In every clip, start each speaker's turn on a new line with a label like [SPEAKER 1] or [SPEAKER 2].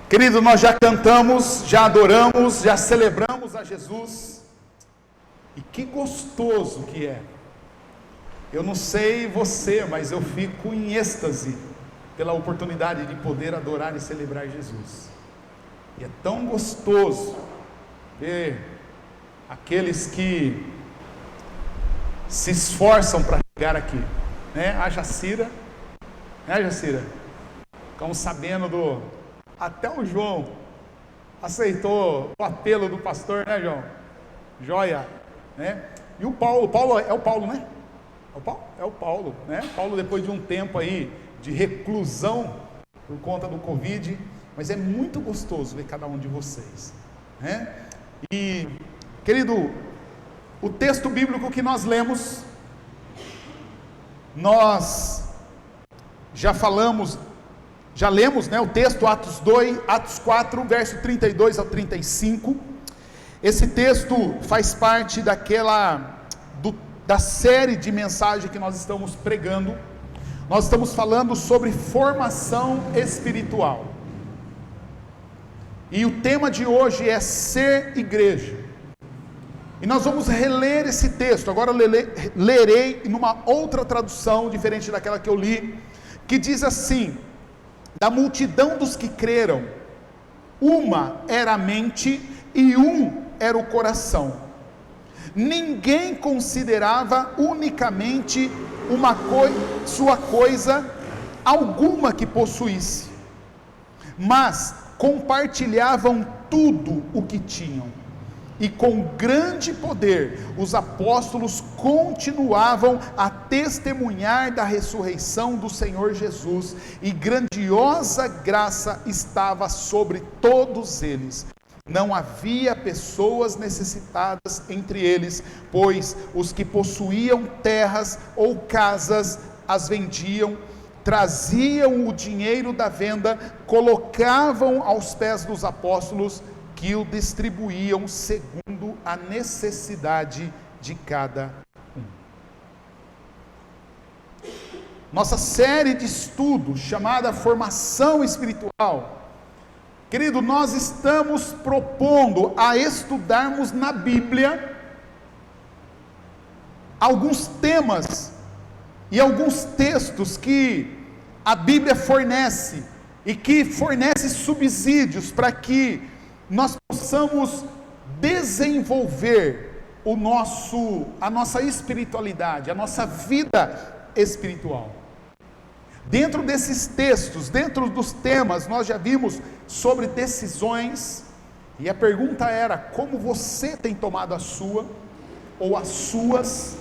[SPEAKER 1] Querido, nós já cantamos, já adoramos, já celebramos a Jesus. E que gostoso que é. Eu não sei você, mas eu fico em êxtase pela oportunidade de poder adorar e celebrar Jesus. E é tão gostoso ver aqueles que se esforçam para chegar aqui, né? A Jacira, né, Jacira? Ficamos sabendo até o João aceitou o apelo do pastor, né, João? Joia, né? E o Paulo é o Paulo, né? É o Paulo, né? Paulo, depois de um tempo aí de reclusão por conta do Covid, mas é muito gostoso ver cada um de vocês, né? E, querido, o texto bíblico que nós lemos, nós já lemos, né, o texto, Atos 4, verso 32 ao 35, esse texto faz parte da série de mensagens que nós estamos pregando. Nós estamos falando sobre formação espiritual, e o tema de hoje é ser igreja, e nós vamos reler esse texto. Agora eu lerei numa outra tradução, diferente daquela que eu li, que diz assim: da multidão dos que creram, uma era a mente e um era o coração. Ninguém considerava unicamente sua coisa alguma que possuísse, mas compartilhavam tudo o que tinham. E com grande poder os apóstolos continuavam a testemunhar da ressurreição do Senhor Jesus, e grandiosa graça estava sobre todos eles. Não havia pessoas necessitadas entre eles, pois os que possuíam terras ou casas as vendiam, traziam o dinheiro da venda, colocavam aos pés dos apóstolos, que o distribuíam segundo a necessidade de cada um. Nossa série de estudos, chamada Formação Espiritual, querido, nós estamos propondo a estudarmos na Bíblia alguns temas e alguns textos que a Bíblia fornece, e que fornece subsídios para que nós possamos desenvolver a nossa espiritualidade, a nossa vida espiritual. Dentro desses textos, dentro dos temas, nós já vimos sobre decisões, e a pergunta era: como você tem tomado a sua, ou as suas?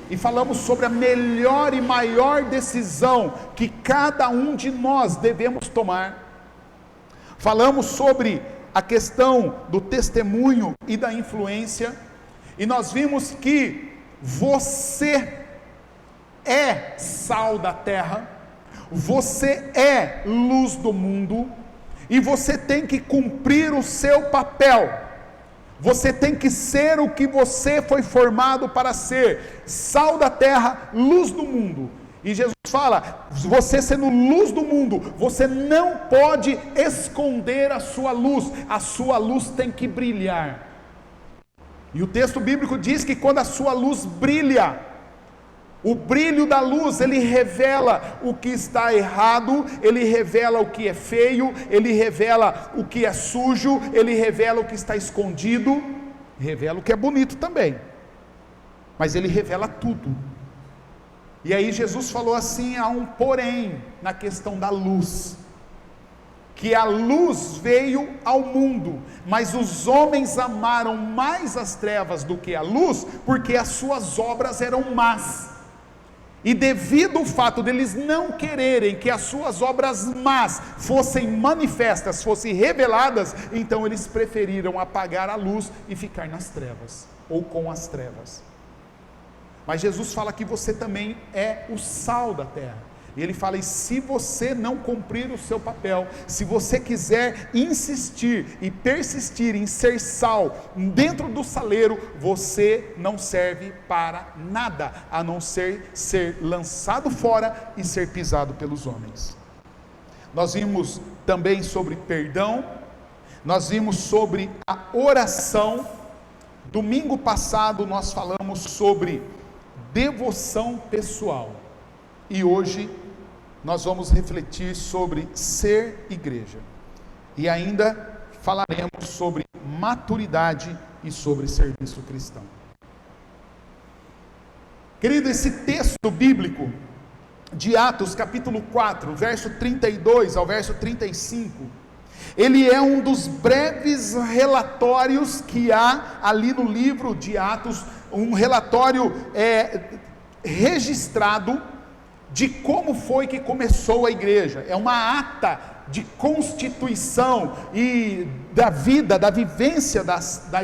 [SPEAKER 1] E falamos sobre a melhor e maior decisão que cada um de nós devemos tomar. Falamos sobre a questão do testemunho e da influência, e nós vimos que você é sal da terra, você é luz do mundo, e você tem que cumprir o seu papel. Você tem que ser o que você foi formado para ser: sal da terra, luz do mundo. E Jesus fala, você sendo luz do mundo, você não pode esconder a sua luz tem que brilhar. E o texto bíblico diz que quando a sua luz brilha, o brilho da luz, ele revela o que está errado, ele revela o que é feio, ele revela o que é sujo, ele revela o que está escondido, revela o que é bonito também, mas ele revela tudo. E aí Jesus falou assim: há um porém na questão da luz, que a luz veio ao mundo, mas os homens amaram mais as trevas do que a luz, porque as suas obras eram más. E devido ao fato deles não quererem que as suas obras más fossem manifestas, fossem reveladas, então eles preferiram apagar a luz e ficar nas trevas, ou com as trevas. Mas Jesus fala que você também é o sal da terra, e ele fala: e se você não cumprir o seu papel, se você quiser insistir e persistir em ser sal dentro do saleiro, você não serve para nada, a não ser lançado fora e ser pisado pelos homens. nós vimos também sobre perdão, nós vimos sobre a oração. Domingo passado nós falamos sobre devoção pessoal, e hoje nós vamos refletir sobre ser igreja, e ainda falaremos sobre maturidade e sobre serviço cristão. Querido, esse texto bíblico de Atos capítulo 4, verso 32 ao verso 35, ele é um dos breves relatórios que há ali no livro de Atos, um relatório registrado de como foi que começou a igreja. É uma ata de constituição e da vida, da vivência da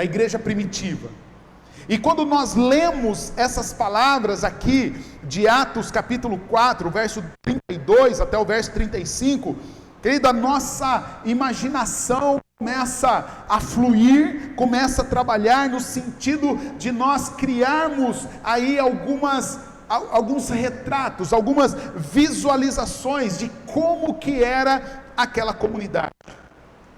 [SPEAKER 1] igreja primitiva. E quando nós lemos essas palavras aqui de Atos capítulo 4, verso 32 até o verso 35, querido, a nossa imaginação começa a fluir, começa a trabalhar no sentido de nós criarmos aí alguns retratos, algumas visualizações de como que era aquela comunidade,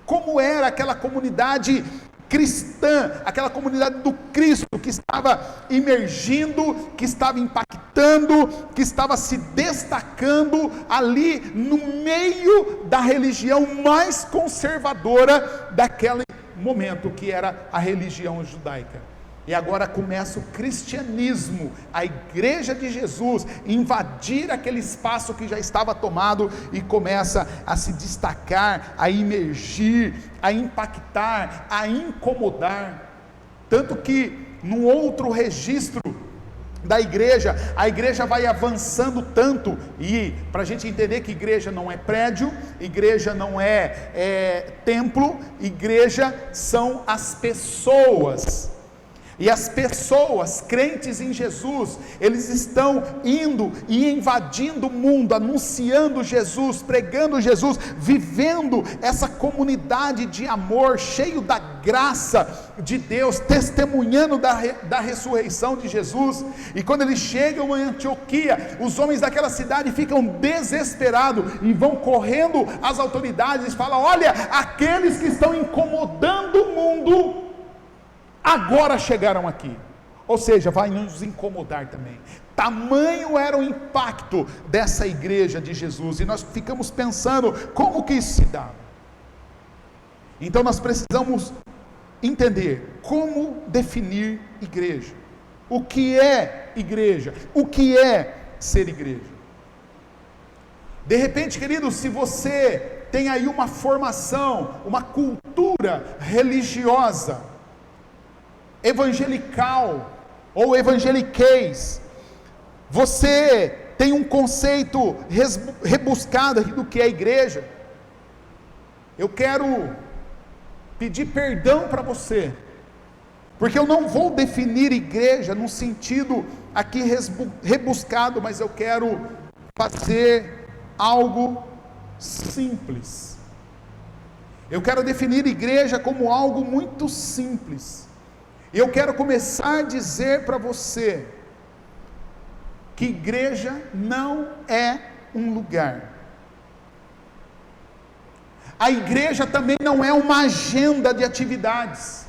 [SPEAKER 1] como era aquela comunidade cristã, aquela comunidade do Cristo que estava emergindo, que estava impactando, que estava se destacando ali no meio da religião mais conservadora daquele momento, que era a religião judaica. E agora começa o cristianismo, a igreja de Jesus, invadir aquele espaço que já estava tomado e começa a se destacar, a emergir, a impactar, a incomodar. Tanto que no outro registro da igreja, a igreja vai avançando tanto, e para a gente entender que igreja não é prédio, igreja não é templo, igreja são as pessoas. E as pessoas crentes em Jesus, eles estão indo e invadindo o mundo, anunciando Jesus, pregando Jesus, vivendo essa comunidade de amor, cheio da graça de Deus, testemunhando da ressurreição de Jesus. E quando eles chegam em Antioquia, os homens daquela cidade ficam desesperados e vão correndo às autoridades e falam: olha, aqueles que estão incomodando o mundo agora chegaram aqui, ou seja, vai nos incomodar também. Tamanho era o impacto dessa igreja de Jesus, e nós ficamos pensando, como que isso se dá? Então nós precisamos entender como definir igreja, o que é igreja, o que é ser igreja. De repente, querido, se você tem aí uma formação, uma cultura religiosa, evangelical ou evangeliquez, você tem um conceito rebuscado do que é igreja. Eu quero pedir perdão para você, porque eu não vou definir igreja num sentido aqui rebuscado, mas eu quero fazer algo simples. Eu quero definir igreja como algo muito simples. Eu quero começar a dizer para você que igreja não é um lugar. A igreja também não é uma agenda de atividades.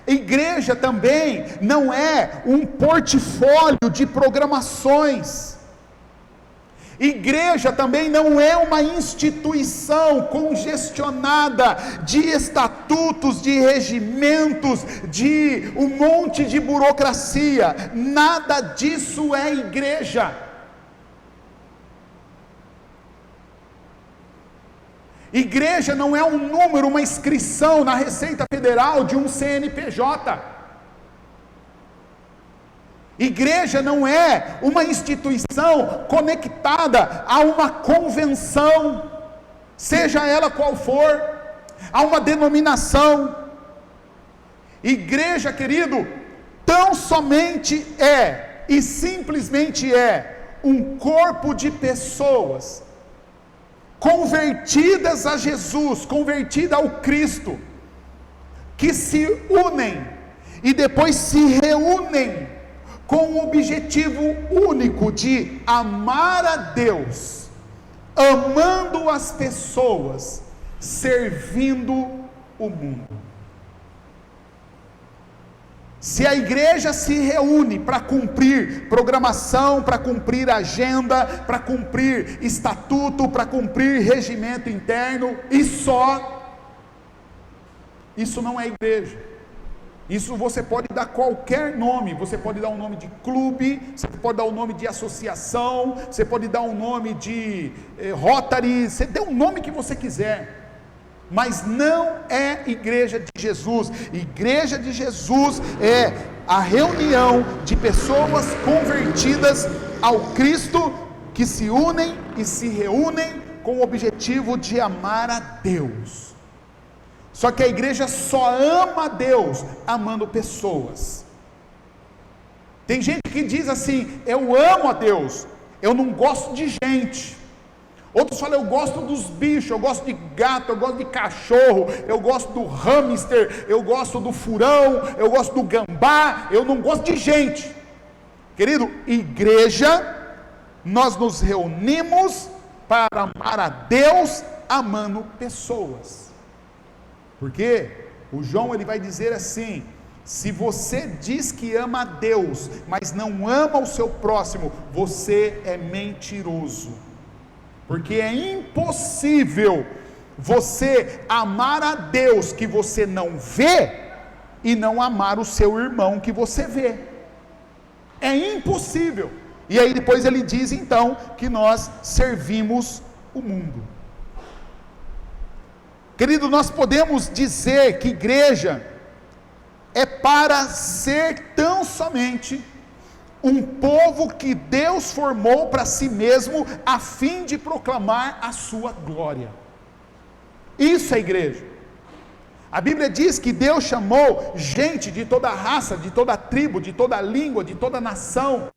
[SPEAKER 1] Igreja também não é um portfólio de programações. Igreja também não é uma instituição congestionada de estatutos, de regimentos, de um monte de burocracia. Nada disso é igreja. Igreja não é um número, uma inscrição na Receita Federal de um CNPJ. Igreja não é uma instituição conectada a uma convenção, seja ela qual for, a uma denominação. Igreja, querido, tão somente é e simplesmente é um corpo de pessoas convertidas a Jesus, convertidas ao Cristo, que se unem e depois se reúnem com o objetivo único de amar a Deus, amando as pessoas, servindo o mundo. Se a igreja se reúne para cumprir programação, para cumprir agenda, para cumprir estatuto, para cumprir regimento interno, e só, isso não é igreja. Isso você pode dar qualquer nome, você pode dar um nome de clube, você pode dar um nome de associação, você pode dar um nome de Rotary, você dê um nome que você quiser. Mas não é igreja de Jesus. Igreja de Jesus é a reunião de pessoas convertidas ao Cristo, que se unem e se reúnem com o objetivo de amar a Deus. Só que a igreja só ama a Deus amando pessoas. Tem gente que diz assim: eu amo a Deus, eu não gosto de gente. Outros falam: eu gosto dos bichos, eu gosto de gato, eu gosto de cachorro, eu gosto do hamster, eu gosto do furão, eu gosto do gambá, eu não gosto de gente. Querido, igreja, nós nos reunimos para amar a Deus amando pessoas. Porque o João ele vai dizer assim: se você diz que ama a Deus, mas não ama o seu próximo, você é mentiroso. Porque é impossível você amar a Deus que você não vê e não amar o seu irmão que você vê. É impossível. E aí depois ele diz então que nós servimos o mundo. Querido, nós podemos dizer que igreja é para ser tão somente um povo que Deus formou para si mesmo, a fim de proclamar a sua glória. Isso é igreja. A Bíblia diz que Deus chamou gente de toda raça, de toda tribo, de toda língua, de toda nação.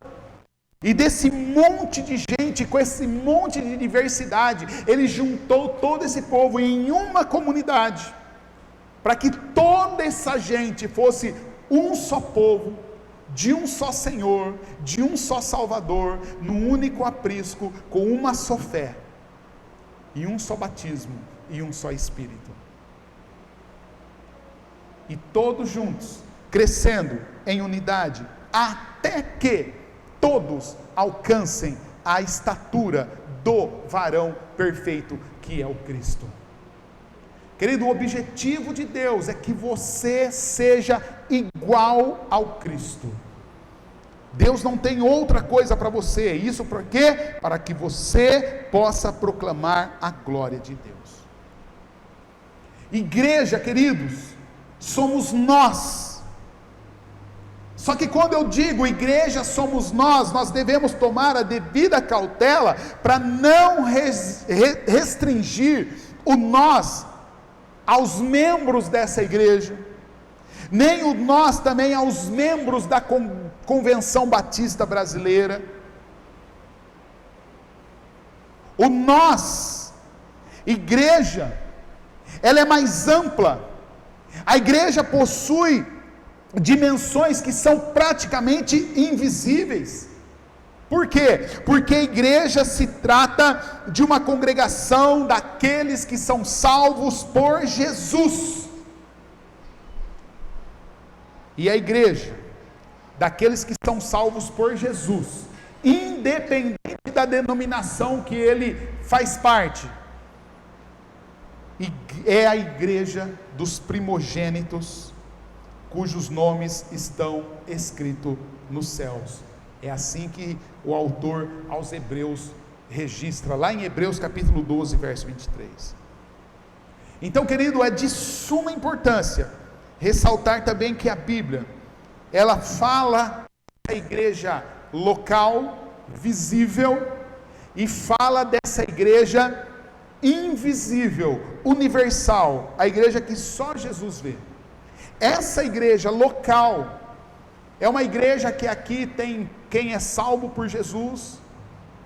[SPEAKER 1] E desse monte de gente, com esse monte de diversidade, Ele juntou todo esse povo em uma comunidade, para que toda essa gente fosse um só povo, de um só Senhor, de um só Salvador, num único aprisco, com uma só fé, e um só batismo, e um só Espírito. E todos juntos, crescendo em unidade, até que todos alcancem a estatura do varão perfeito, que é o Cristo. Querido, o objetivo de Deus é que você seja igual ao Cristo. Deus não tem outra coisa para você. Isso por quê? Para que você possa proclamar a glória de Deus. Igreja, queridos, somos nós. Só que quando eu digo igreja somos nós devemos tomar a devida cautela para não restringir o nós aos membros dessa igreja, nem o nós também aos membros da Convenção Batista Brasileira. O nós, igreja, ela é mais ampla. A igreja possui dimensões que são praticamente invisíveis. Por quê? Porque a igreja se trata de uma congregação daqueles que são salvos por Jesus. E a igreja daqueles que são salvos por Jesus, independente da denominação que ele faz parte, é a igreja dos primogênitos, cujos nomes estão escritos nos céus. É assim que o autor aos Hebreus registra, lá em Hebreus capítulo 12, verso 23. Então, querido, é de suma importância ressaltar também que a Bíblia, ela fala da igreja local, visível, e fala dessa igreja invisível, universal, a igreja que só Jesus vê. Essa igreja local é uma igreja que aqui tem quem é salvo por Jesus,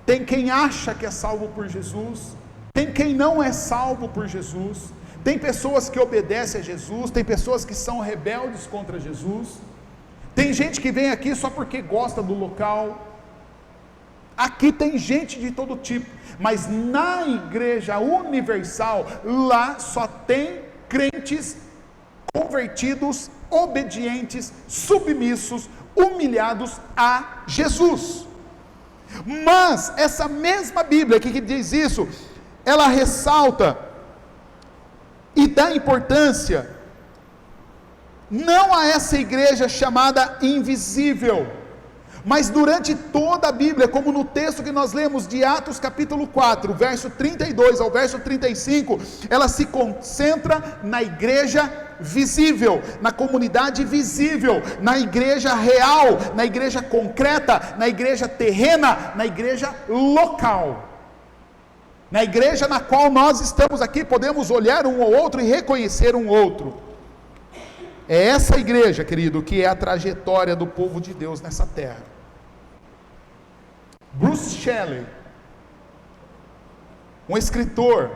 [SPEAKER 1] tem quem acha que é salvo por Jesus, tem quem não é salvo por Jesus, tem pessoas que obedecem a Jesus, tem pessoas que são rebeldes contra Jesus, Tem gente que vem aqui só porque gosta do local. Aqui tem gente de todo tipo, mas na Igreja Universal, lá só tem crentes convertidos, obedientes, submissos, humilhados a Jesus. Mas essa mesma Bíblia que diz isso, ela ressalta e dá importância não a essa igreja chamada invisível, mas durante toda a Bíblia, como no texto que nós lemos de Atos capítulo 4, verso 32 ao verso 35, ela se concentra na igreja visível, na comunidade visível, na igreja real, na igreja concreta, na igreja terrena, na igreja local, na igreja na qual nós estamos aqui, podemos olhar um ao outro e reconhecer um outro. É essa igreja, querido, que é a trajetória do povo de Deus nessa terra. Bruce Shelley, um escritor,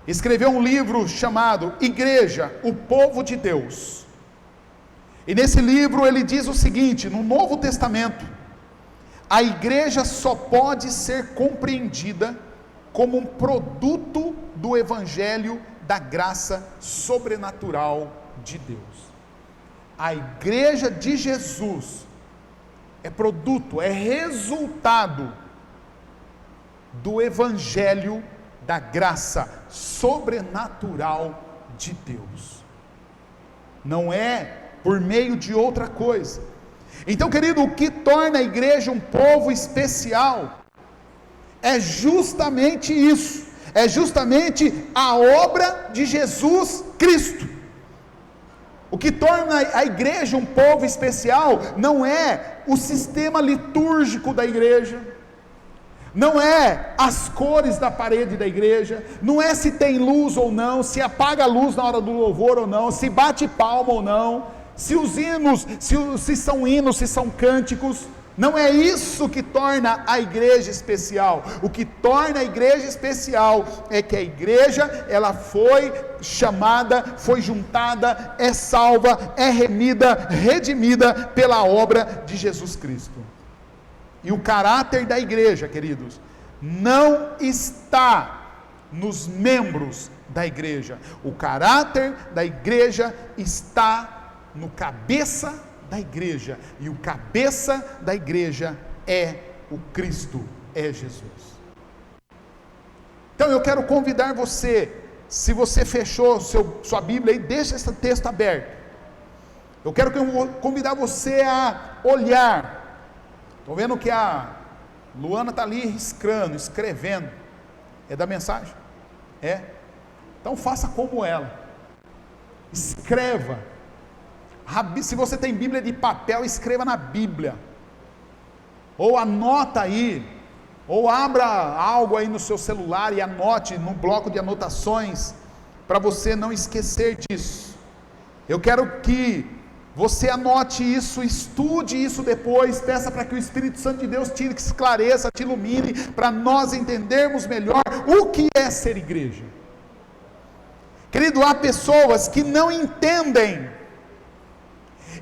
[SPEAKER 1] escreveu um livro chamado Igreja, o Povo de Deus. E nesse livro ele diz o seguinte: no Novo Testamento, a igreja só pode ser compreendida como um produto do Evangelho da graça sobrenatural de Deus. A igreja de Jesus é produto, é resultado do Evangelho da graça sobrenatural de Deus, não é por meio de outra coisa. Então, querido, o que torna a igreja um povo especial é justamente isso, é justamente a obra de Jesus Cristo. O que torna a igreja um povo especial não é o sistema litúrgico da igreja, não é as cores da parede da igreja, não é se tem luz ou não, se apaga a luz na hora do louvor ou não, se bate palma ou não, se os hinos, se são hinos, se são cânticos. Não é isso que torna a igreja especial. O que torna a igreja especial é que a igreja, ela foi chamada, foi juntada, é salva, é remida, redimida pela obra de Jesus Cristo. E o caráter da igreja, queridos, não está nos membros da igreja. O caráter da igreja está no cabeça da igreja, e o cabeça da igreja é o Cristo, é Jesus. Então eu quero convidar você, se você fechou sua Bíblia, e deixa esse texto aberto, eu quero convidar você a olhar. Estou vendo que a Luana está ali riscando, escrevendo, é da mensagem? É? Então faça como ela, escreva. Se você tem Bíblia de papel, escreva na Bíblia, ou anota aí, ou abra algo aí no seu celular e anote no bloco de anotações, para você não esquecer disso. Eu quero que você anote isso, estude isso depois, peça para que o Espírito Santo de Deus te esclareça, te ilumine, para nós entendermos melhor o que é ser igreja. Querido, há pessoas que não entendem,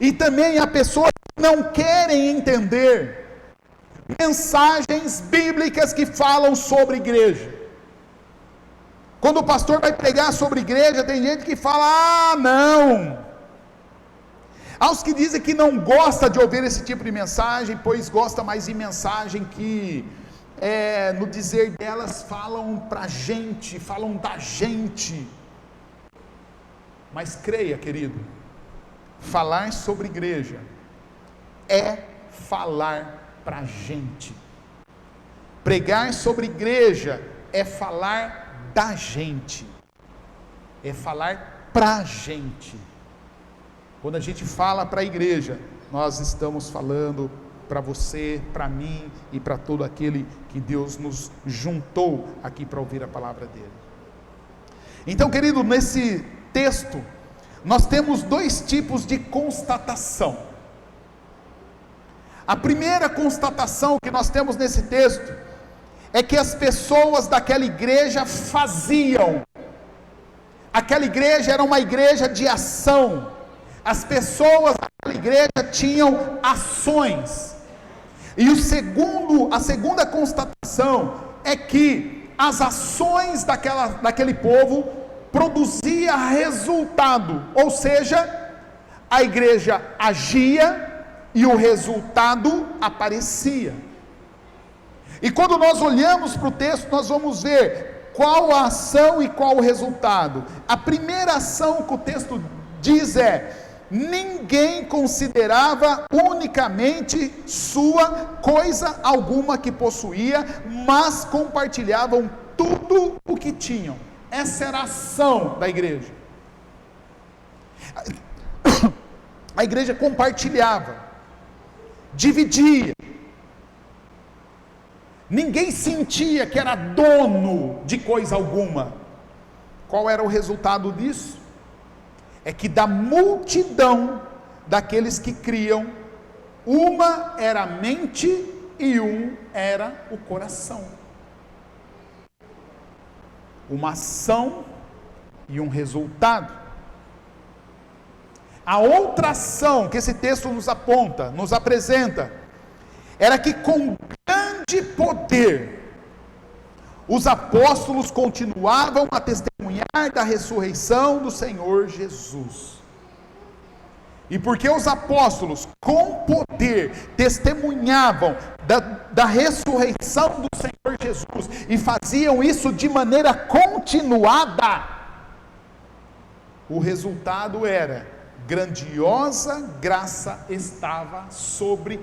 [SPEAKER 1] e também há pessoas que não querem entender mensagens bíblicas que falam sobre igreja. Quando o pastor vai pregar sobre igreja, tem gente que fala: ah, não. Há os que dizem que não gosta de ouvir esse tipo de mensagem, pois gosta mais de mensagem que, no dizer delas, falam para a gente, falam da gente. Mas creia, querido, falar sobre igreja é falar para a gente. Pregar sobre igreja é falar da gente, é falar para a gente. Quando a gente fala para a igreja, nós estamos falando para você, para mim e para todo aquele que Deus nos juntou aqui para ouvir a palavra dele. Então, querido, nesse texto nós temos dois tipos de constatação. A primeira constatação que nós temos nesse texto é que as pessoas daquela igreja faziam. Aquela igreja era uma igreja de ação. As pessoas daquela igreja tinham ações. E a segunda constatação é que as ações daquele povo produziam resultado, ou seja, a igreja agia e o resultado aparecia. E quando nós olhamos para o texto, nós vamos ver qual a ação e qual o resultado. A primeira ação que o texto diz é: ninguém considerava unicamente sua coisa alguma que possuía, mas compartilhavam tudo o que tinham. Essa era a ação da igreja. A igreja compartilhava, dividia. Ninguém sentia que era dono de coisa alguma. Qual era o resultado disso? É que da multidão daqueles que criam, uma era a mente e um era o coração. Uma ação e um resultado. A outra ação que esse texto nos aponta, nos apresenta, era que com grande poder os apóstolos continuavam a testemunhar da ressurreição do Senhor Jesus. E porque os apóstolos com poder testemunhavam da ressurreição do Senhor Jesus e faziam isso de maneira continuada, o resultado era: grandiosa graça estava sobre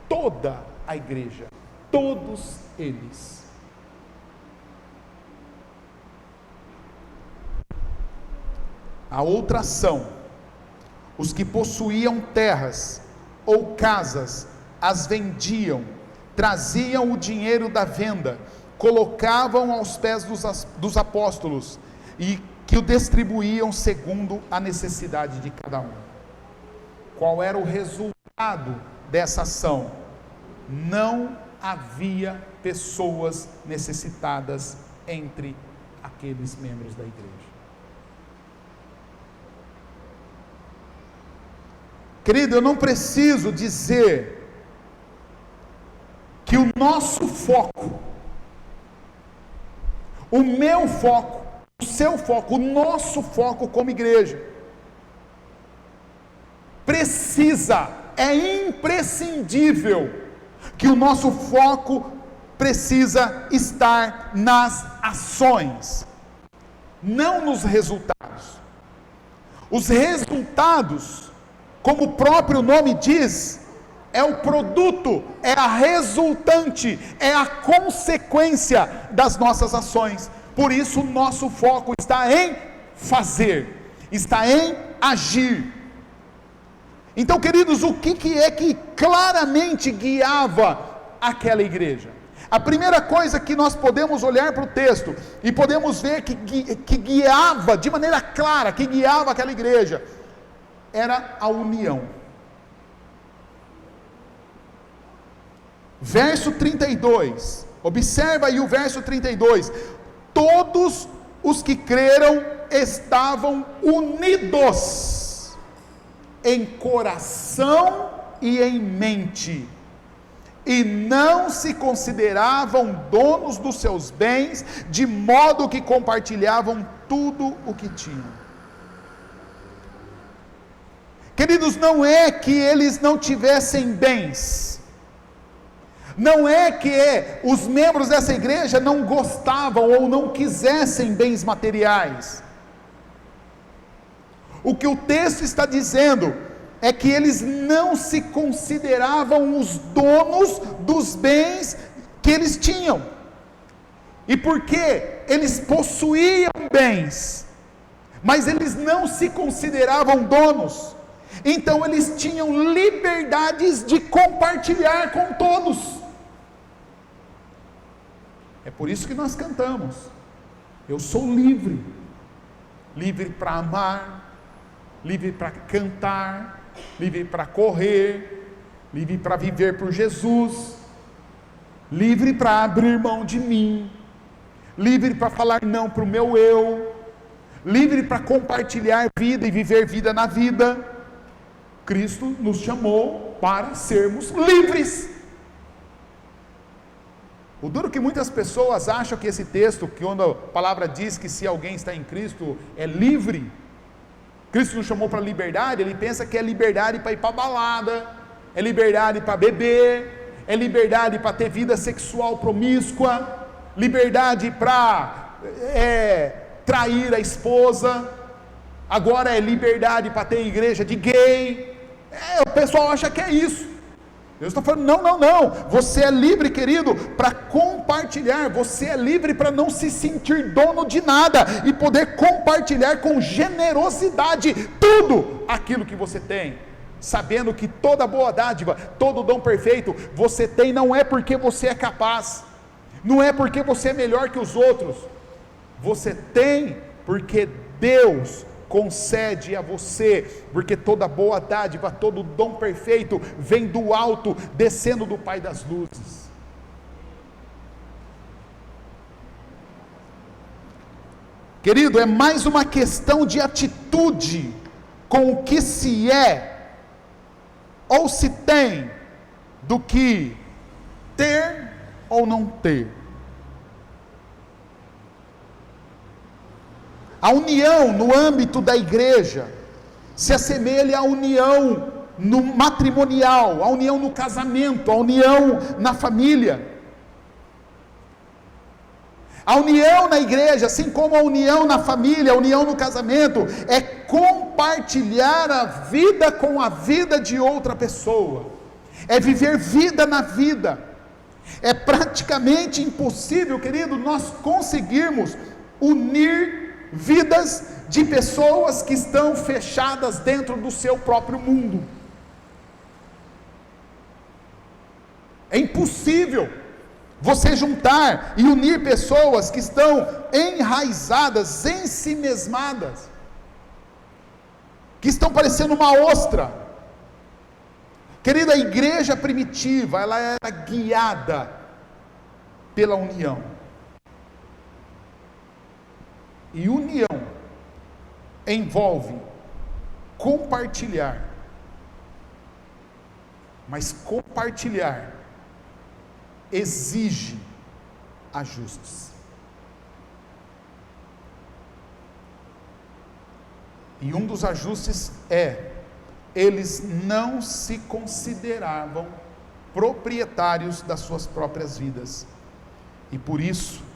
[SPEAKER 1] toda a igreja, todos eles. A outra ação: os que possuíam terras ou casas, as vendiam, traziam o dinheiro da venda, colocavam aos pés dos apóstolos, e que o distribuíam segundo a necessidade de cada um. Qual era o resultado dessa ação? Não havia pessoas necessitadas entre aqueles membros da igreja. Querido, eu não preciso dizer que o nosso foco, o meu foco, o seu foco, o nosso foco como igreja, é imprescindível que o nosso foco precisa estar nas ações, não nos resultados. Os resultados, como o próprio nome diz, é o produto, é a resultante, é a consequência das nossas ações. Por isso o nosso foco está em fazer, está em agir. Então, queridos, o que é que claramente guiava aquela igreja? A primeira coisa que nós podemos olhar para o texto e podemos ver que guiava de maneira clara, que guiava aquela igreja, era a união. Verso 32, observa aí o verso 32: todos os que creram estavam unidos em coração e em mente, e não se consideravam donos dos seus bens, de modo que compartilhavam tudo o que tinham. Queridos, não é que eles não tivessem bens, não é que os membros dessa igreja não gostavam ou não quisessem bens materiais. O que o texto está dizendo é que eles não se consideravam os donos dos bens que eles tinham, e porque eles possuíam bens, mas eles não se consideravam donos, então eles tinham liberdades de compartilhar com todos. É por isso que nós cantamos: eu sou livre, livre para amar, livre para cantar, livre para correr, livre para viver por Jesus, livre para abrir mão de mim, livre para falar não para o meu eu, livre para compartilhar vida e viver vida na vida. Cristo nos chamou para sermos livres. O duro é que muitas pessoas acham que esse texto, que quando a palavra diz que se alguém está em Cristo é livre, Cristo nos chamou para liberdade, ele pensa que é liberdade para ir para balada, é liberdade para beber, é liberdade para ter vida sexual promíscua, liberdade para trair a esposa, agora é liberdade para ter igreja de gay. O pessoal acha que é isso. Deus está falando, não, você é livre, querido, para compartilhar, você é livre para não se sentir dono de nada, e poder compartilhar com generosidade tudo aquilo que você tem, sabendo que toda boa dádiva, todo dom perfeito, você tem, não é porque você é capaz, não é porque você é melhor que os outros, você tem porque Deus concede a você, porque toda boa dádiva, todo dom perfeito, vem do alto, descendo do Pai das luzes. Querido, é mais uma questão de atitude com o que se é, ou se tem, do que ter ou não ter. A união no âmbito da igreja se assemelha à união no matrimonial, à união no casamento, à união na família. A união na igreja, assim como a união na família, a união no casamento, é compartilhar a vida com a vida de outra pessoa, é viver vida na vida. É praticamente impossível, querido, nós conseguirmos unir vidas de pessoas que estão fechadas dentro do seu próprio mundo. É impossível você juntar e unir pessoas que estão enraizadas, ensimesmadas, que estão parecendo uma ostra. Querida, a igreja primitiva, ela era guiada pela união. E união envolve compartilhar, mas compartilhar exige ajustes. E um dos ajustes eles não se consideravam proprietários das suas próprias vidas, e por isso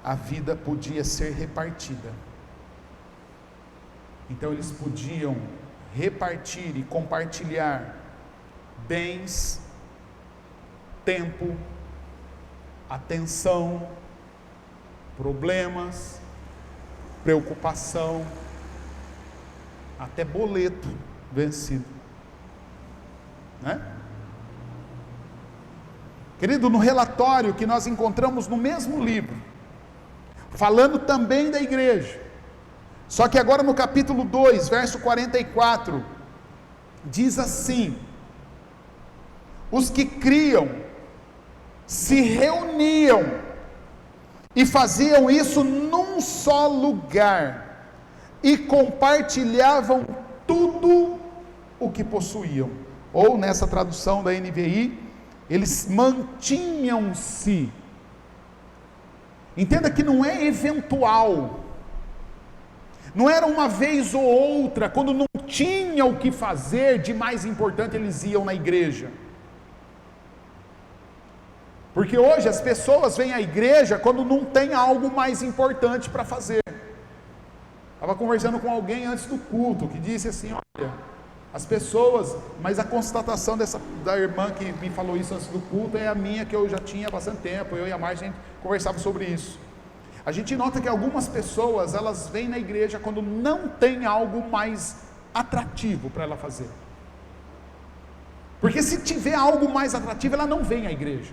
[SPEAKER 1] a vida podia ser repartida. Então eles podiam repartir e compartilhar bens, tempo, atenção, problemas, preocupação, até boleto vencido, né? Querido, no relatório que nós encontramos no mesmo livro, falando também da igreja, só que agora no capítulo 2, verso 44, diz assim: os que criam se reuniam e faziam isso num só lugar, e compartilhavam tudo o que possuíam. Ou nessa tradução da NVI, eles mantinham-se. Entenda que não é eventual, não era uma vez ou outra, quando não tinha o que fazer de mais importante, eles iam na igreja. Porque hoje as pessoas vêm à igreja quando não tem algo mais importante para fazer. Estava conversando com alguém antes do culto, que disse assim: olha, as pessoas, mas a constatação da irmã que me falou isso antes do culto é a minha, que eu já tinha há bastante tempo, eu e a Marcia, a gente conversava sobre isso. A gente nota que algumas pessoas, elas vêm na igreja quando não tem algo mais atrativo para ela fazer. Porque se tiver algo mais atrativo, ela não vem à igreja.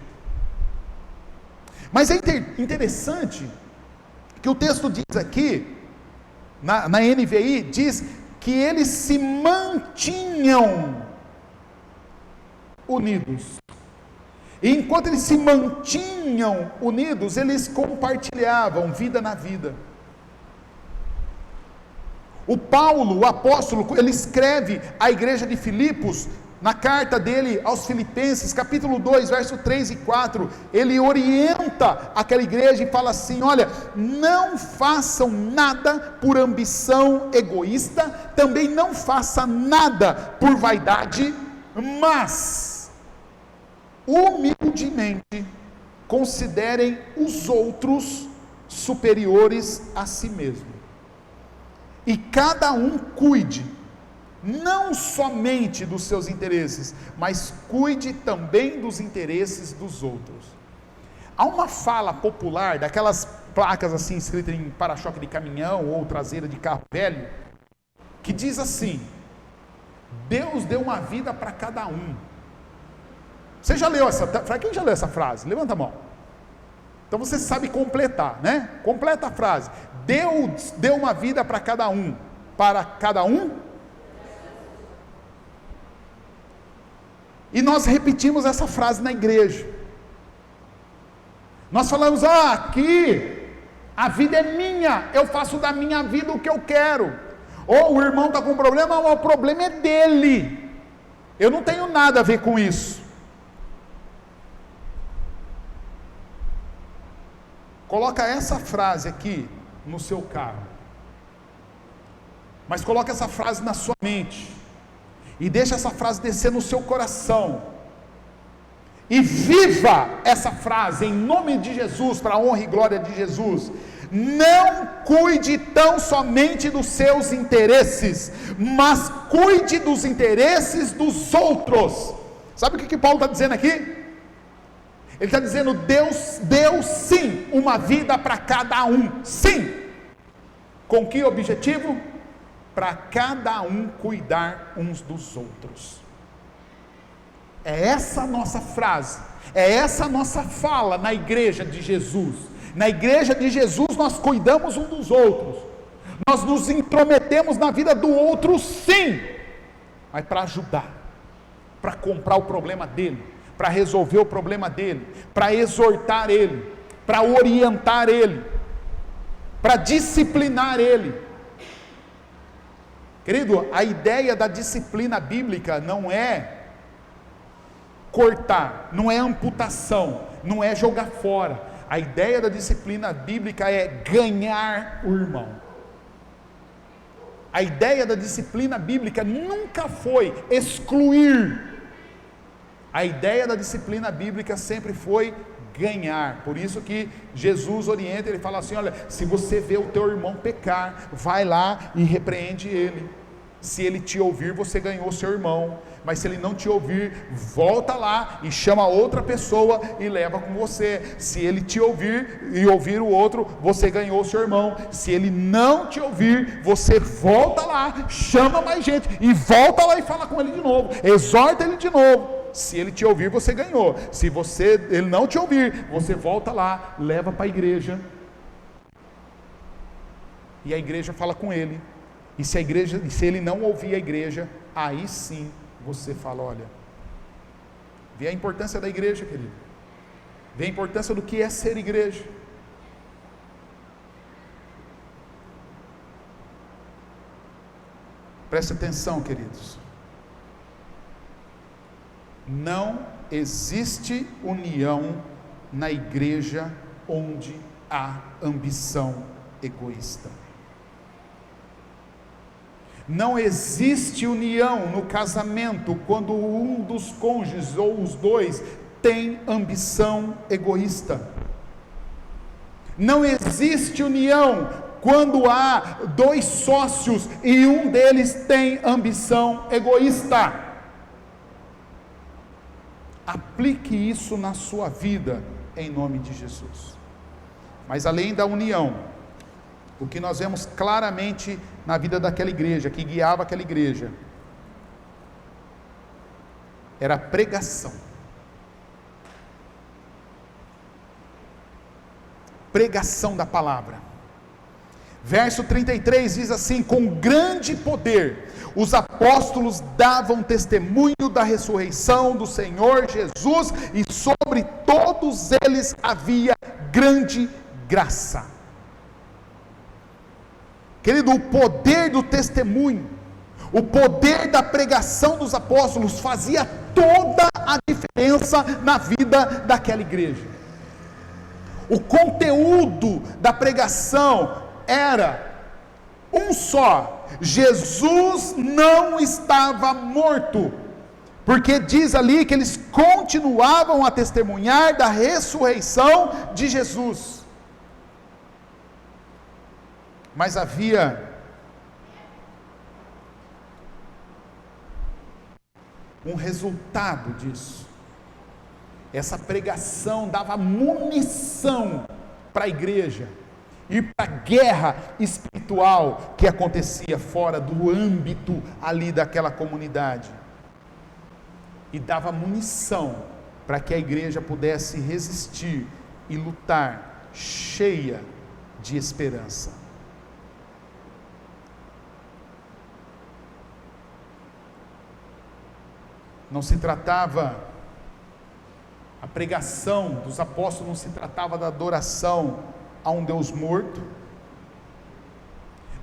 [SPEAKER 1] Mas é interessante que o texto diz aqui, na NVI, diz que eles se mantinham unidos. E enquanto eles se mantinham unidos, eles compartilhavam vida na vida. O Paulo, o apóstolo, ele escreve à igreja de Filipos, na carta dele aos Filipenses, capítulo 2, verso 3 e 4, ele orienta aquela igreja e fala assim: olha, não façam nada por ambição egoísta, também não faça nada por vaidade, mas humildemente considerem os outros superiores a si mesmo, e cada um cuide não somente dos seus interesses, mas cuide também dos interesses dos outros. Há uma fala popular, daquelas placas assim escritas em para-choque de caminhão ou traseira de carro velho, que diz assim: Deus deu uma vida para cada um. Você já leu essa? Quem já leu essa frase? Levanta a mão. Então você sabe completar, né? Completa a frase. Deus deu uma vida para cada um. Para cada um? E nós repetimos essa frase na igreja. Nós falamos: aqui a vida é minha, eu faço da minha vida o que eu quero. Ou o irmão está com um problema, o problema é dele, eu não tenho nada a ver com isso. Coloca essa frase aqui no seu carro, mas coloca essa frase na sua mente, e deixa essa frase descer no seu coração, e viva essa frase em nome de Jesus, para a honra e glória de Jesus. Não cuide tão somente dos seus interesses, mas cuide dos interesses dos outros. Sabe o que Paulo está dizendo aqui? Ele está dizendo: Deus deu sim uma vida para cada um, sim. Com que objetivo? Para cada um cuidar uns dos outros. É essa a nossa frase, é essa a nossa fala na igreja de Jesus. Na igreja de Jesus nós cuidamos uns dos outros, nós nos intrometemos na vida do outro sim, mas para ajudar, para comprar o problema dele, para resolver o problema dele, para exortar ele, para orientar ele, para disciplinar ele. Querido, a ideia da disciplina bíblica não é cortar, não é amputação, não é jogar fora. A ideia da disciplina bíblica é ganhar o irmão. A ideia da disciplina bíblica nunca foi excluir. A ideia da disciplina bíblica sempre foi ganhar. Por isso que Jesus orienta, ele fala assim: olha, se você vê o teu irmão pecar, vai lá e repreende ele. Se ele te ouvir, você ganhou o seu irmão. Mas se ele não te ouvir, volta lá e chama outra pessoa e leva com você. Se ele te ouvir e ouvir o outro, você ganhou o seu irmão. Se ele não te ouvir, você volta lá, chama mais gente e volta lá e fala com ele de novo, exorta ele de novo. Se ele te ouvir, você ganhou. Se ele não te ouvir, você volta lá, leva para a igreja, e a igreja fala com ele. E se ele não ouvir a igreja, aí sim você fala: olha, vê a importância da igreja, querido, vê a importância do que é ser igreja. Preste atenção, queridos, não existe união na igreja onde há ambição egoísta. Não existe união no casamento quando um dos cônjuges ou os dois tem ambição egoísta. Não existe união quando há dois sócios e um deles tem ambição egoísta. Aplique isso na sua vida em nome de Jesus. Mas além da união, o que nós vemos claramente na vida daquela igreja, que guiava aquela igreja, era a pregação. Pregação da palavra. Verso 33 diz assim: com grande poder os apóstolos davam testemunho da ressurreição do Senhor Jesus, e sobre todos eles havia grande graça. Querido, o poder do testemunho, o poder da pregação dos apóstolos fazia toda a diferença na vida daquela igreja. O conteúdo da pregação era um só: Jesus não estava morto, porque diz ali que eles continuavam a testemunhar da ressurreição de Jesus. Mas havia um resultado disso. Essa pregação dava munição para a igreja e para a guerra espiritual que acontecia fora do âmbito ali daquela comunidade. E dava munição para que a igreja pudesse resistir e lutar cheia de esperança. Não se tratava, a pregação dos apóstolos não se tratava da adoração a um Deus morto,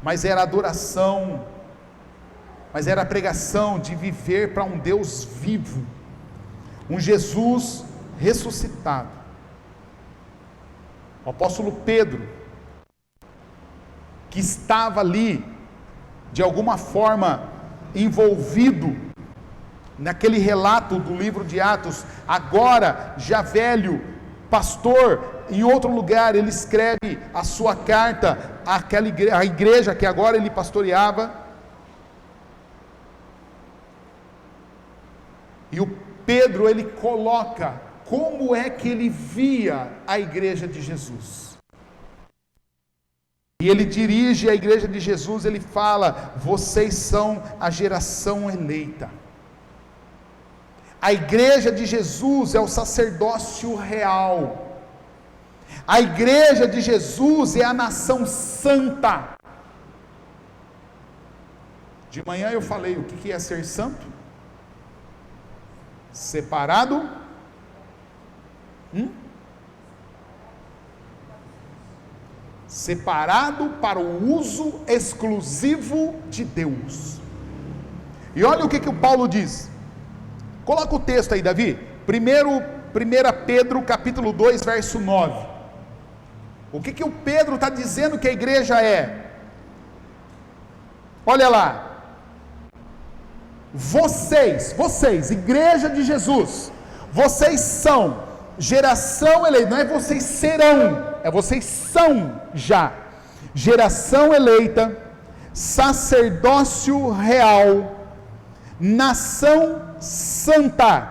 [SPEAKER 1] mas era adoração, mas era a pregação de viver para um Deus vivo, um Jesus ressuscitado. O apóstolo Pedro, que estava ali, de alguma forma, envolvido naquele relato do livro de Atos, agora já velho, pastor, em outro lugar ele escreve a sua carta à igreja que agora ele pastoreava, e o Pedro, ele coloca como é que ele via a igreja de Jesus, e ele dirige a igreja de Jesus, ele fala: vocês são a geração eleita. A igreja de Jesus é o sacerdócio real. A igreja de Jesus é a nação santa. De manhã eu falei o que é ser santo? Separado. Separado para o uso exclusivo de Deus. E olha o que o Paulo diz. Coloca o texto aí, Davi. 1 Pedro capítulo 2, verso 9. O que o Pedro está dizendo que a igreja é? Olha lá. Vocês, igreja de Jesus, vocês são geração eleita. Não é vocês serão, é vocês são já. Geração eleita, sacerdócio real, nação santa.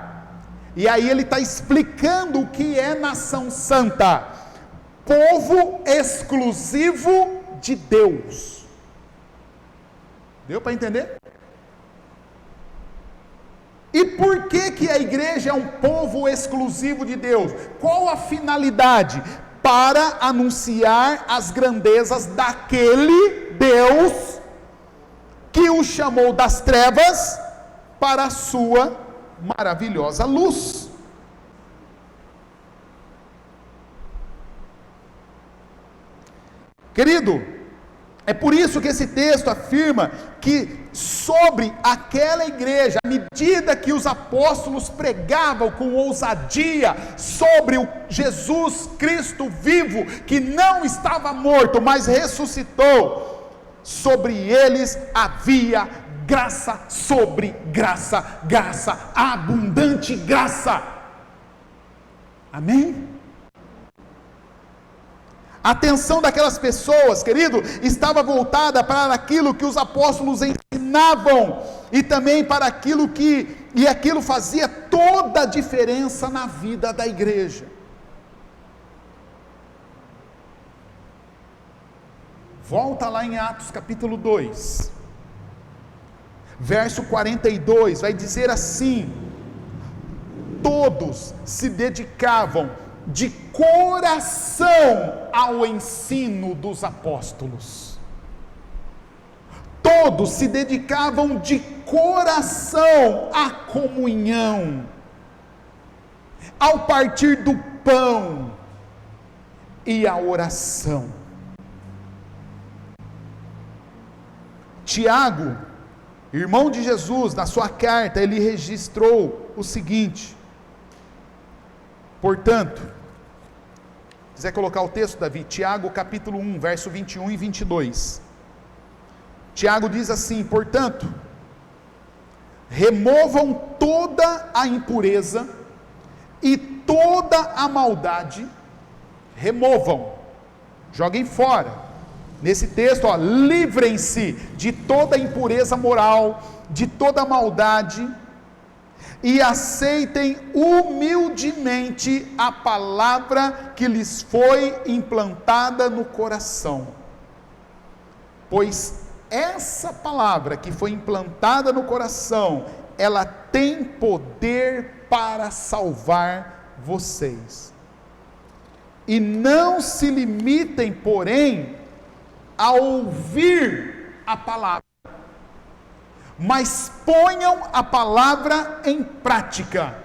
[SPEAKER 1] E aí ele está explicando o que é nação santa: povo exclusivo de Deus. Deu para entender? E por que a igreja é um povo exclusivo de Deus? Qual a finalidade? Para anunciar as grandezas daquele Deus que o chamou das trevas para a sua maravilhosa luz. Querido, é por isso que esse texto afirma que sobre aquela igreja, à medida que os apóstolos pregavam com ousadia sobre o Jesus Cristo vivo, que não estava morto, mas ressuscitou, sobre eles havia graça sobre graça, graça, abundante graça. Amém? A atenção daquelas pessoas, querido, estava voltada para aquilo que os apóstolos ensinavam, e também para aquilo e aquilo fazia toda a diferença na vida da igreja. Volta lá em Atos capítulo 2, verso 42, vai dizer assim: todos se dedicavam de coração ao ensino dos apóstolos. Todos se dedicavam de coração à comunhão, ao partir do pão e à oração. Tiago, irmão de Jesus, na sua carta, ele registrou o seguinte: portanto, quiser colocar o texto, Davi, Tiago capítulo 1, verso 21 e 22. Tiago diz assim: portanto, removam toda a impureza e toda a maldade, removam, joguem fora. Nesse texto, livrem-se de toda impureza moral, de toda maldade, e aceitem humildemente a palavra que lhes foi implantada no coração, pois essa palavra que foi implantada no coração, ela tem poder para salvar vocês. E não se limitem, porém, a ouvir a palavra, mas ponham a palavra em prática,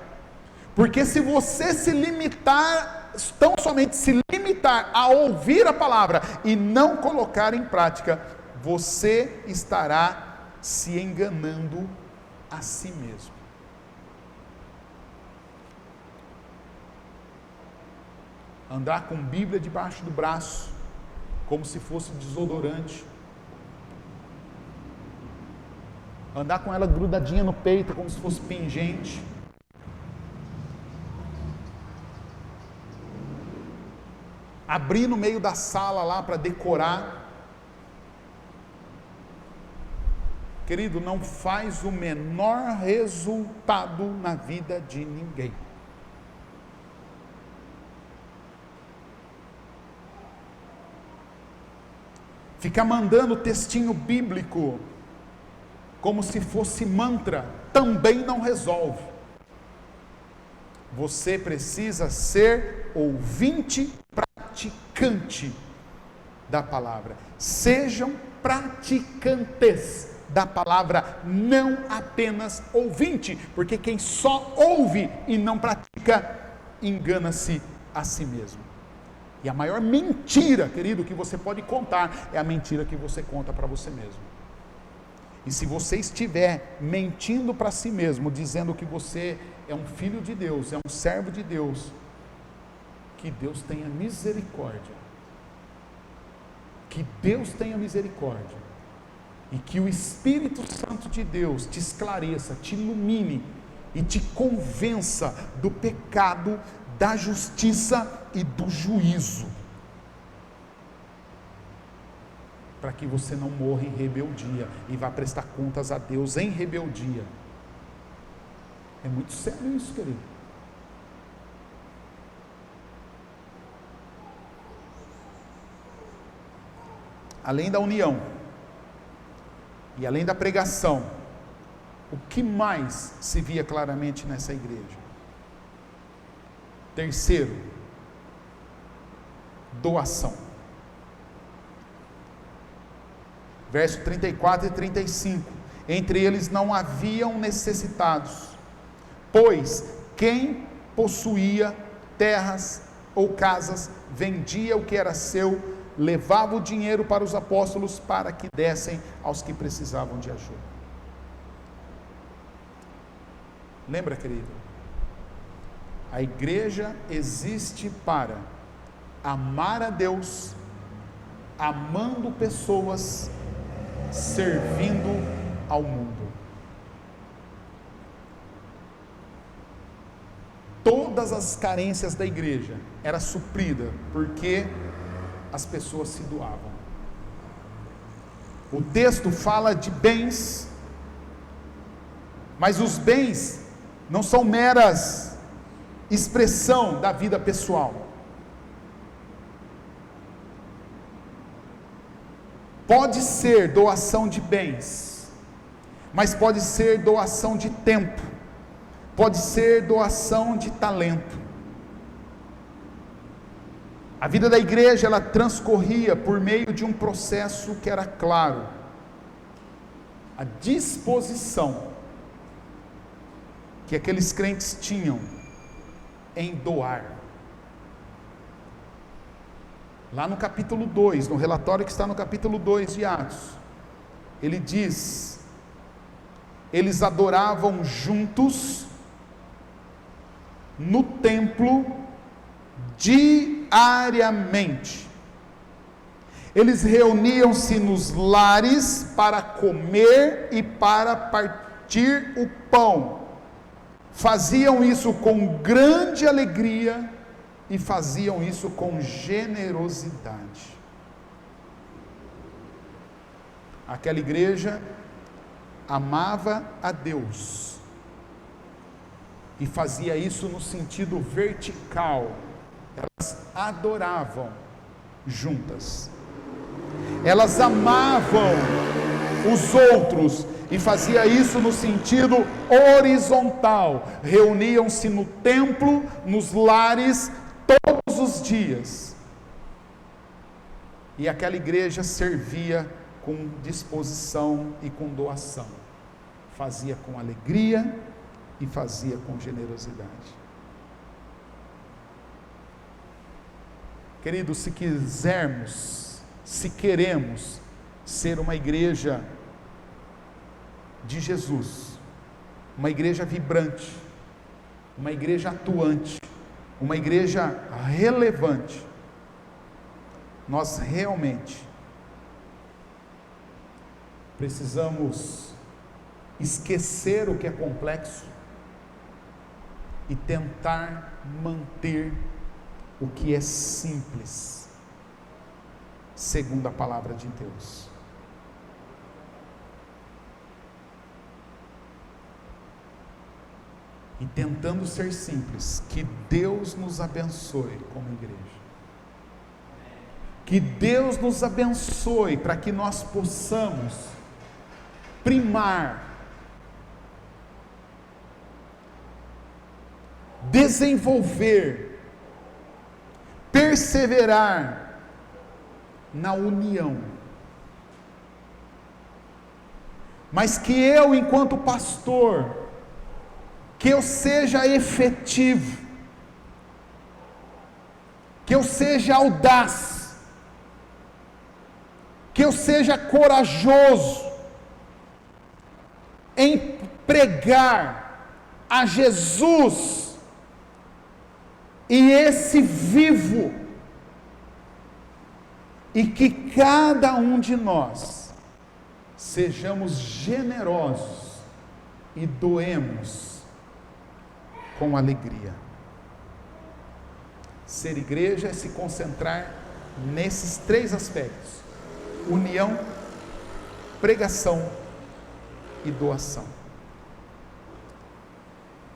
[SPEAKER 1] porque se você se limitar, tão somente se limitar a ouvir a palavra e não colocar em prática, você estará se enganando a si mesmo. Andar com Bíblia debaixo do braço, como se fosse desodorante, andar com ela grudadinha no peito, como se fosse pingente, abrir no meio da sala lá para decorar. Querido, não faz o menor resultado na vida de ninguém. Ficar mandando textinho bíblico como se fosse mantra também não resolve. Você precisa ser ouvinte praticante da palavra. Sejam praticantes da palavra, não apenas ouvinte, porque quem só ouve e não pratica, engana-se a si mesmo. E a maior mentira, querido, que você pode contar, é a mentira que você conta para você mesmo. E se você estiver mentindo para si mesmo, dizendo que você é um filho de Deus, é um servo de Deus, que Deus tenha misericórdia. Que Deus tenha misericórdia. E que o Espírito Santo de Deus te esclareça, te ilumine e te convença do pecado, da justiça e do juízo, para que você não morra em rebeldia e vá prestar contas a Deus em rebeldia. É muito sério isso, querido. Além da união e além da pregação, o que mais se via claramente nessa igreja? Terceiro, doação. Verso 34 e 35. Entre eles não haviam necessitados, pois quem possuía terras ou casas, vendia o que era seu, levava o dinheiro para os apóstolos para que dessem aos que precisavam de ajuda. Lembra, querido? A igreja existe para amar a Deus, amando pessoas, servindo ao mundo. Todas as carências da igreja era suprida porque as pessoas se doavam. O texto fala de bens, mas os bens não são meras expressão da vida pessoal. Pode ser doação de bens, mas pode ser doação de tempo, pode ser doação de talento. A vida da igreja, ela transcorria por meio de um processo que era claro: a disposição que aqueles crentes tinham em doar. Lá no capítulo 2, no relatório que está no capítulo 2 de Atos, ele diz: eles adoravam juntos no templo diariamente. Eles reuniam-se nos lares para comer e para partir o pão. Faziam isso com grande alegria e faziam isso com generosidade. Aquela igreja amava a Deus e fazia isso no sentido vertical. Elas adoravam juntas, elas amavam os outros e fazia isso no sentido horizontal. Reuniam-se no templo, nos lares, todos os dias, e aquela igreja servia com disposição e com doação, fazia com alegria e fazia com generosidade. Queridos, se quisermos, se queremos ser uma igreja de Jesus, uma igreja vibrante, uma igreja atuante, uma igreja relevante, nós realmente precisamos esquecer o que é complexo e tentar manter o que é simples, segundo a palavra de Deus. E tentando ser simples, que Deus nos abençoe como igreja. Que Deus nos abençoe para que nós possamos primar, desenvolver, perseverar na união. Mas que eu, enquanto pastor, que eu seja efetivo, que eu seja audaz, que eu seja corajoso em pregar a Jesus, e esse vivo, e que cada um de nós sejamos generosos e doemos com alegria. Ser igreja é se concentrar nesses três aspectos: união, pregação e doação.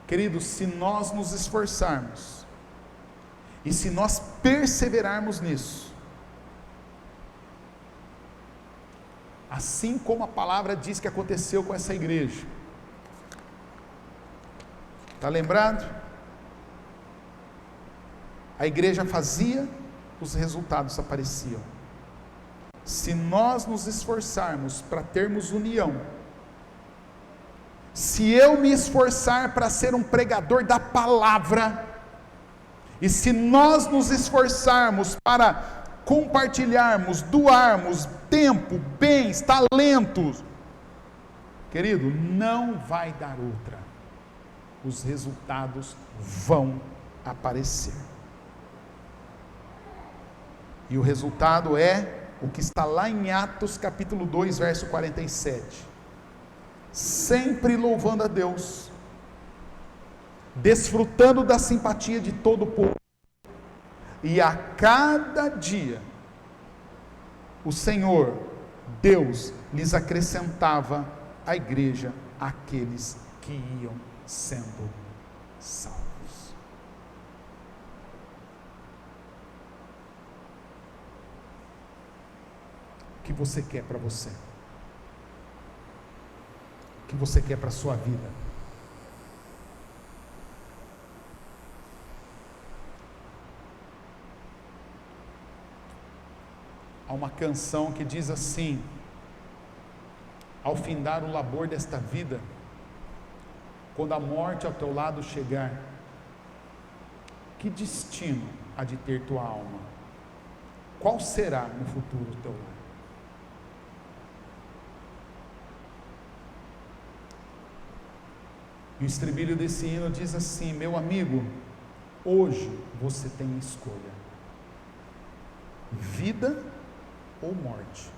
[SPEAKER 1] Queridos, se nós nos esforçarmos e se nós perseverarmos nisso, assim como a palavra diz que aconteceu com essa igreja, está lembrado? A igreja fazia, os resultados apareciam. Se nós nos esforçarmos para termos união, se eu me esforçar para ser um pregador da palavra, e se nós nos esforçarmos para compartilharmos, doarmos tempo, bens, talentos, querido, não vai dar outra. Os resultados vão aparecer. E o resultado é o que está lá em Atos capítulo 2, verso 47. Sempre louvando a Deus, desfrutando da simpatia de todo o povo, e a cada dia o Senhor, Deus, lhes acrescentava à igreja aqueles que iam sendo salvos. O que você quer para você? O que você quer para a sua vida? Há uma canção que diz assim: ao findar o labor desta vida, quando a morte ao teu lado chegar, que destino há de ter tua alma? Qual será no futuro o teu lar? E o estribilho desse hino diz assim: meu amigo, hoje você tem escolha: vida ou morte.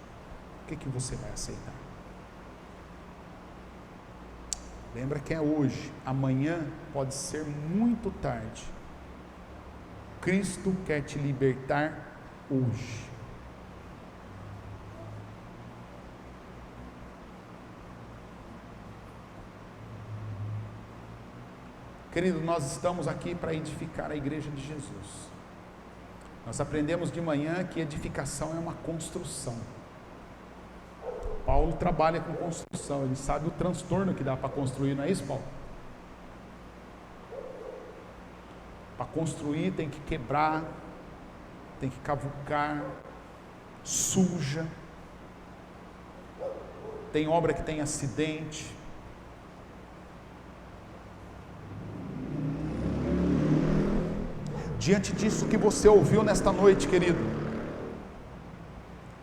[SPEAKER 1] O que você vai aceitar? Lembra que é hoje, amanhã pode ser muito tarde. Cristo quer te libertar hoje. Querido, nós estamos aqui para edificar a igreja de Jesus. Nós aprendemos de manhã que edificação é uma construção. Paulo trabalha com construção, ele sabe o transtorno que dá para construir, não é isso, Paulo? Para construir tem que quebrar, tem que cavucar, suja, tem obra que tem acidente. Diante disso que você ouviu nesta noite, querido,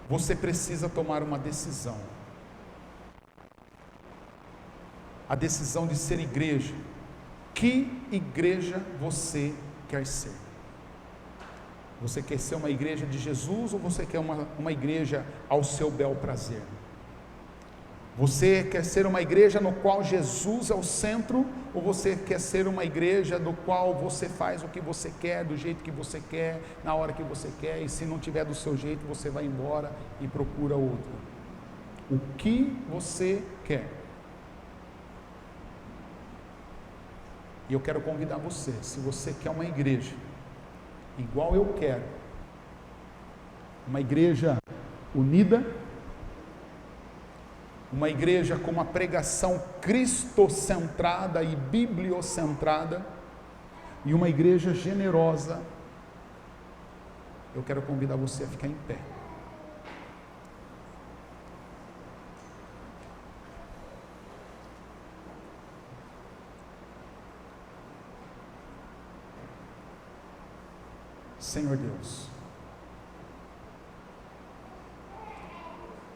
[SPEAKER 1] você precisa tomar uma decisão. A decisão de ser igreja. Que igreja você quer ser? Você quer ser uma igreja de Jesus ou você quer uma igreja ao seu bel prazer? Você quer ser uma igreja no qual Jesus é o centro, ou você quer ser uma igreja no qual você faz o que você quer, do jeito que você quer, na hora que você quer, e se não tiver do seu jeito, você vai embora e procura outra? O que você quer? E eu quero convidar você, se você quer uma igreja igual eu quero, uma igreja unida, uma igreja com uma pregação cristocentrada e bibliocentrada, e uma igreja generosa, eu quero convidar você a ficar em pé. Senhor Deus,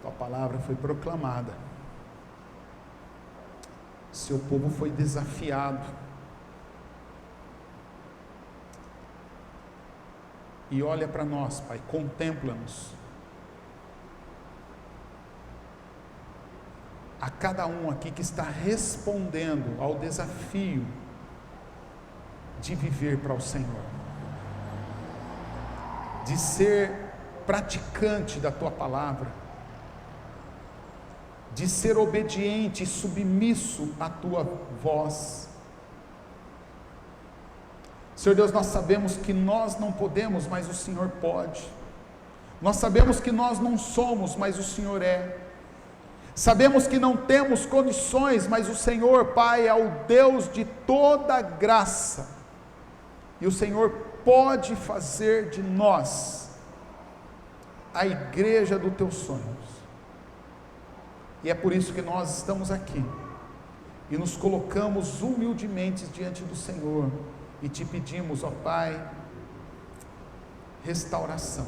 [SPEAKER 1] Tua palavra foi proclamada, Seu povo foi desafiado, e olha para nós, Pai, contempla-nos, a cada um aqui que está respondendo ao desafio de viver para o Senhor, de ser praticante da Tua palavra, de ser obediente e submisso à Tua voz. Senhor Deus, nós sabemos que nós não podemos, mas o Senhor pode. Nós sabemos que nós não somos, mas o Senhor é. Sabemos que não temos condições, mas o Senhor, Pai, é o Deus de toda graça, e o Senhor pode fazer de nós a igreja dos Teus sonhos. E é por isso que nós estamos aqui e nos colocamos humildemente diante do Senhor e te pedimos, ó Pai, restauração.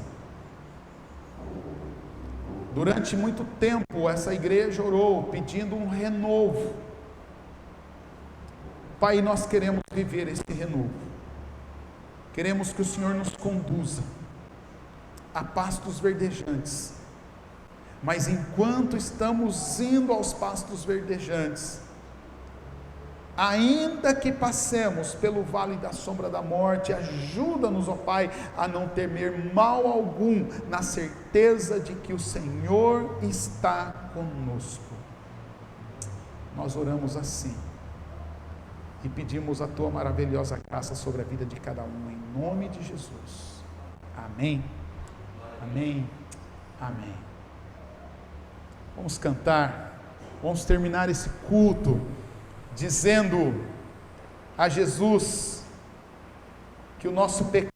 [SPEAKER 1] Durante muito tempo essa igreja orou pedindo um renovo. Pai, nós queremos viver esse renovo. Queremos que o Senhor nos conduza a pastos verdejantes, mas enquanto estamos indo aos pastos verdejantes, ainda que passemos pelo vale da sombra da morte, ajuda-nos, ó Pai, a não temer mal algum, na certeza de que o Senhor está conosco. Nós oramos assim e pedimos a Tua maravilhosa graça sobre a vida de cada um, em nome de Jesus. Amém, amém, amém. Vamos cantar, vamos terminar esse culto dizendo a Jesus que o nosso pecado